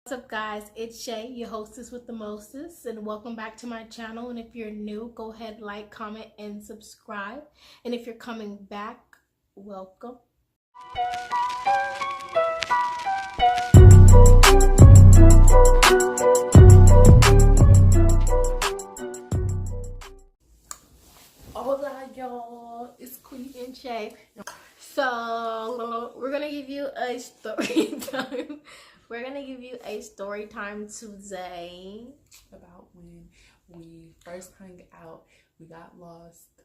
What's up, guys? It's Shay, your hostess with the mostest, and welcome back to my channel. And if you're new, go ahead, like, comment, and subscribe. And if you're coming back, welcome. Hola, y'all. It's Queen and Shay. So we're gonna give you a story time. We're gonna give you a story time today about when we first hung out. We got lost.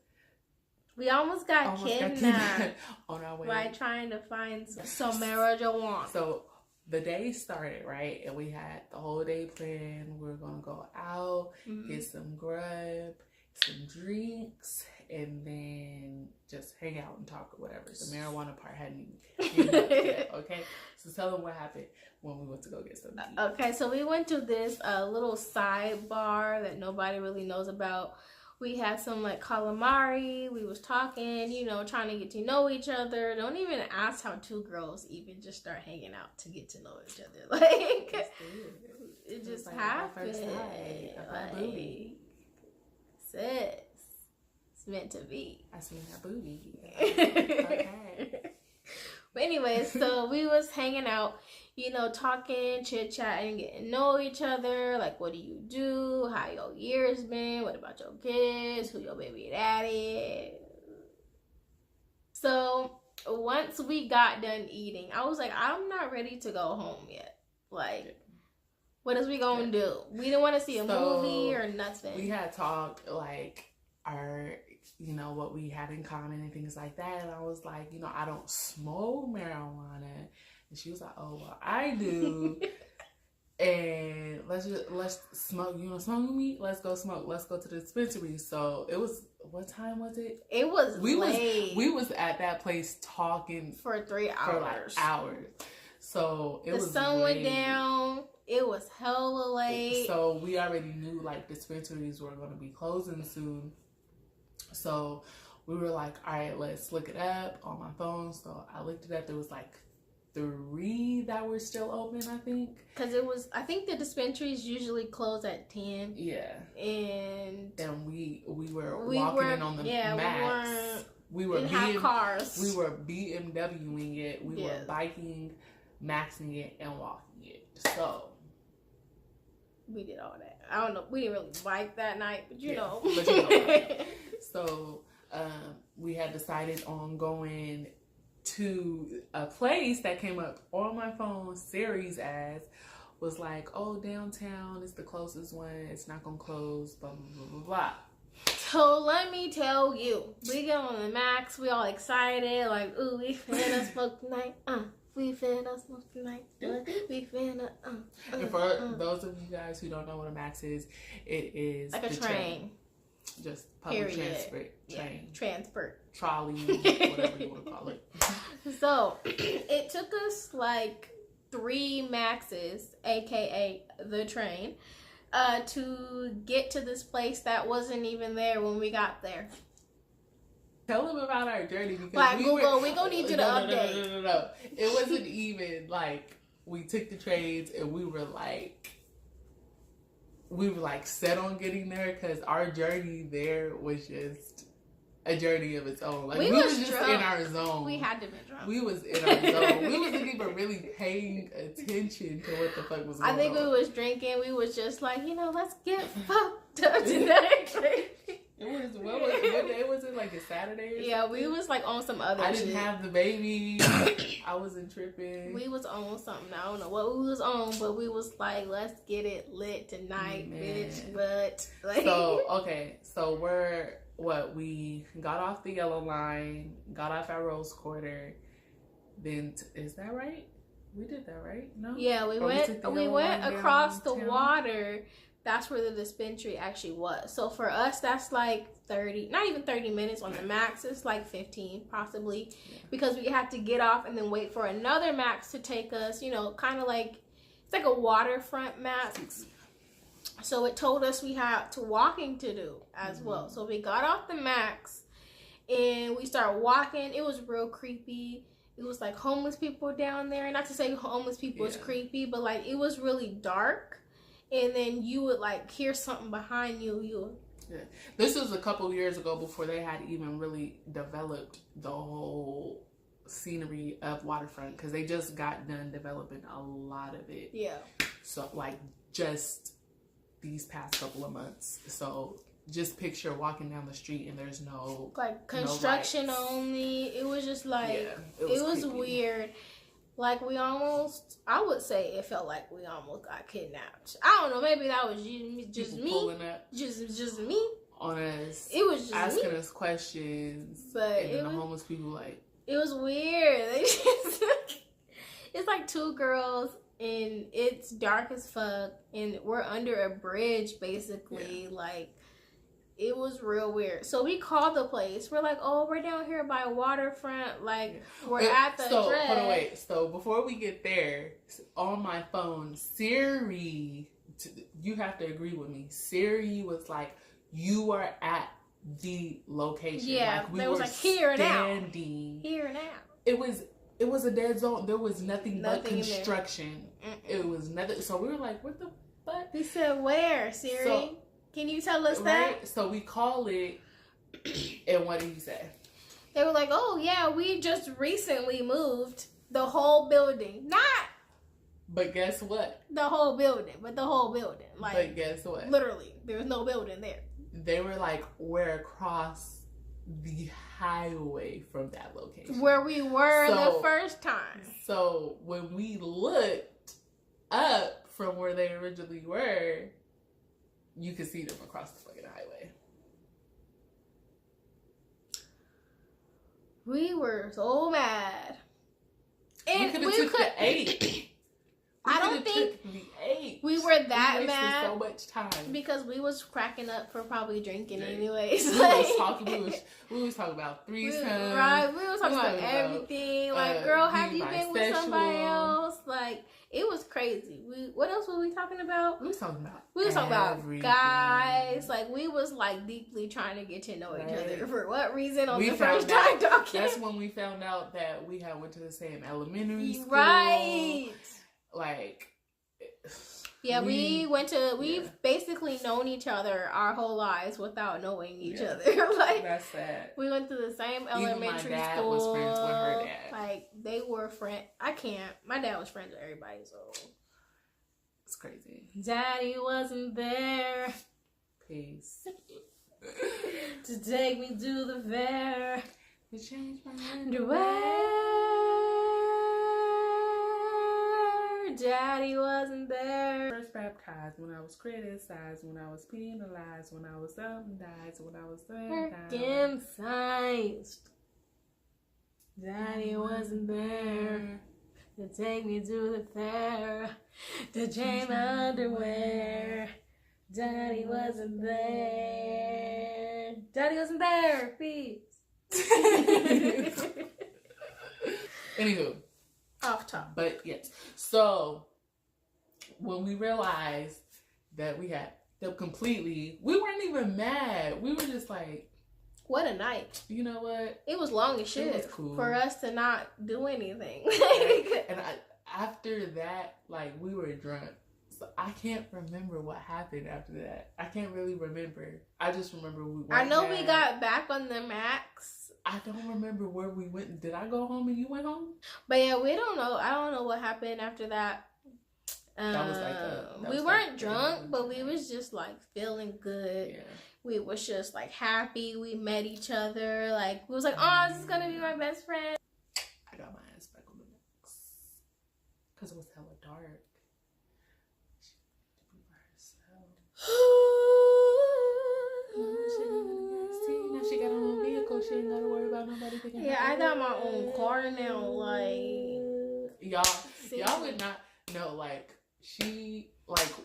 We almost got kidnapped on our way by trying to find some marijuana. So the day started, right? And we had the whole day planned. We were gonna go out, get some grub, some drinks, and then just hang out and talk or whatever. The marijuana part hadn't even yet, okay? So tell them what happened when we went to go get something to eat. Okay, so we went to this little side bar that nobody really knows about. We had some like calamari. We was talking, you know, trying to get to know each other. Don't even ask how two girls even just start hanging out to get to know each other. Like it just like happened. Like, sis, it's meant to be. I seen that booty. Okay. But anyways, so we was hanging out, you know, talking, chit-chatting, getting to know each other. Like, what do you do? How your year's been? What about your kids? Who your baby daddy? So once we got done eating, I was like, I'm not ready to go home yet. Like, what is we gonna do? We didn't want to see a movie or nothing. We had talked like you know, what we had in common and things like that. And I was like, you know, I don't smoke marijuana. And she was like, oh, well, I do. And let's smoke. You want to smoke with me? Let's go smoke. Let's go to the dispensary. So it was, what time was it? It was late. We was at that place talking for 3 hours. For like hours. So it was the sun went down. It was hella late. So we already knew like dispensaries were going to be closing soon. So we were like, all right, let's look it up on my phone. So I looked it up. There was like 3 that were still open, I think. Because I think the dispensaries usually close at 10. Yeah. And we were walking in on the max. We were cars. We were BMWing it. We were biking, maxing it, and walking it. So we did all that. I don't know. We didn't really bike that night, but you know. But you know. So we had decided on going to a place that came up on my phone. Siri's ass was like, oh, downtown is the closest one. It's not going to close, blah, blah, blah, blah, blah. So let me tell you, we get on the max. We all excited. Like, ooh, we finna smoke tonight. We finna smoke tonight. We finna. And for those of you guys who don't know what a max is, it is like a train. Just public transport. Train. Transport. Trolley, whatever you want to call it. So it took us like 3 maxes, aka the train, to get to this place that wasn't even there when we got there. Tell them about our journey, because like Google, we gonna need you to update. No. It wasn't even like we took the trains and we were like set on getting there, because our journey there was just a journey of its own. Like we was just drunk. In our zone. We had to be drunk. We was in our zone. We wasn't even really paying attention to what the fuck was going on. I think we was drinking. We was just like, you know, let's get fucked up today. What day was it? Like a Saturday or something? Yeah, we was like on some other shit. I didn't have the baby. I wasn't tripping. We was on something. I don't know what we was on, but we was like, let's get it lit tonight, bitch. But like, so we got off the yellow line, got off at Rose Quarter. Then is that right? We did that, right? No. Yeah, we went across the water. That's where the dispensary actually was. So for us, that's like 30, not even 30 minutes on the max. It's like 15 possibly, because we had to get off and then wait for another max to take us, you know, kind of like, it's like a waterfront max. So it told us we had to walking to do as well. So we got off the max and we started walking. It was real creepy. it was like homeless people down there. Not to say homeless people is creepy, but like it was really dark. And then you would like hear something behind you. Yeah. This was a couple years ago before they had even really developed the whole scenery of Waterfront, because they just got done developing a lot of it. Yeah. So like just these past couple of months. So just picture walking down the street and there's no like construction only. It was just like it was weird. Like I would say it felt like we almost got kidnapped. I don't know, maybe that was just me. Pulling up just me. On us. It was just asking us questions. But and then the homeless people like. It was weird. It's like two girls and it's dark as fuck and we're under a bridge basically. Like it was real weird. So we called the place. We're like, oh, we're down here by Waterfront. Like, we're at the address. Hold on, wait. So before we get there, on my phone, Siri, you have to agree with me. Siri was like, you are at the location. Yeah, like, we was were like here and out. Here and out. It was a dead zone. There was nothing but construction. It was nothing. So we were like, what the fuck? We said, where, Siri? Can you tell us that? So we call it, and what did he say? They were like, oh, yeah, we just recently moved the whole building. But guess what? The whole building. Like, but guess what? Literally, there was no building there. They were like, we're across the highway from that location. Where we were the first time. So when we looked up from where they originally were, you could see them across the fucking highway. We were so mad. And we could have took the 8. I don't think we were that mad. So much time because we was cracking up for probably drinking anyways. We was talking about threesomes. Right, we was talking about everything. Like, girl, have you been with somebody else? Like, it was crazy. What else were we talking about? We was talking about guys. Like, we was like deeply trying to get to know each other. For what reason? On the first time talking. That's when we found out that we had went to the same elementary school. Right. Like, yeah, we've basically known each other our whole lives without knowing each other. Like, that's sad. We went to the same elementary school. My dad was friends with her dad. Like, they were friends. My dad was friends with everybody, so it's crazy. Daddy wasn't there. Peace. To take me to the fair. To change my underwear. Daddy wasn't there. First baptized, when I was criticized, when I was penalized, when I was somethingized, when I was circumcised. Daddy wasn't there to take me to the fair, to change my underwear. Daddy wasn't there. Daddy wasn't there. Peace. Anywho. Off top. But yes. So when we realized that we had them completely, we weren't even mad. We were just like, what a night. You know what? It was long as shit. It was cool. For us to not do anything. And after that, like, we were drunk. So I can't remember what happened after that. I can't really remember. I just remember we went. I know we got back on the max. I don't remember where we went. Did I go home and you went home? But yeah, we don't know. I don't know what happened after that. That was we weren't drunk, but we was just like feeling good. Yeah. We was just like happy. We met each other. Like, we was like, oh, this is gonna be my best friend. I got my ass back on the next because it was hella dark. She wanted to be by herself. Now she got her own vehicle. She ain't gotta worry about nobody picking her up. Yeah, I got my own car now. Like, y'all would not know. Like,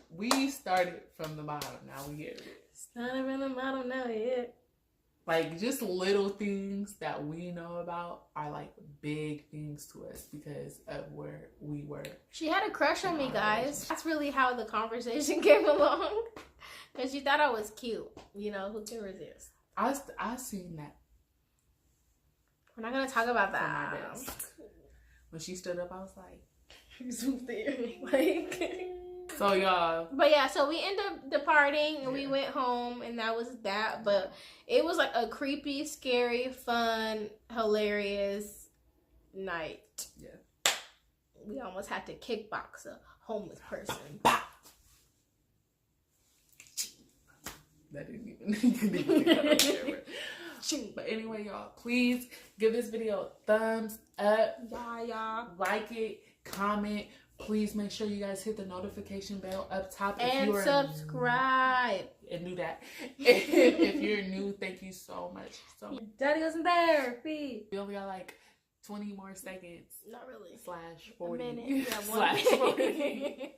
we started from the bottom. Now we here. Started from the bottom. Now yet. Like, just little things that we know about are like big things to us because of where we were. She had a crush on me, guys. That's really how the conversation came along. Because she thought I was cute. You know, who can resist? I seen that. We're not going to talk about that. when she stood up, I was like, who's there? Like, so y'all. But yeah, so we ended up departing and we went home, and that was that. But it was like a creepy, scary, fun, hilarious night. Yeah. We almost had to kickbox a homeless person. That didn't even. But anyway, y'all, please give this video a thumbs up. Y'all. Like it, comment. Please make sure you guys hit the notification bell up top. And subscribe. And do that. If you're new, thank you so much. Daddy wasn't there. Fee. We only got like 20 more seconds. Not really. /40. A minute. Yeah, /40.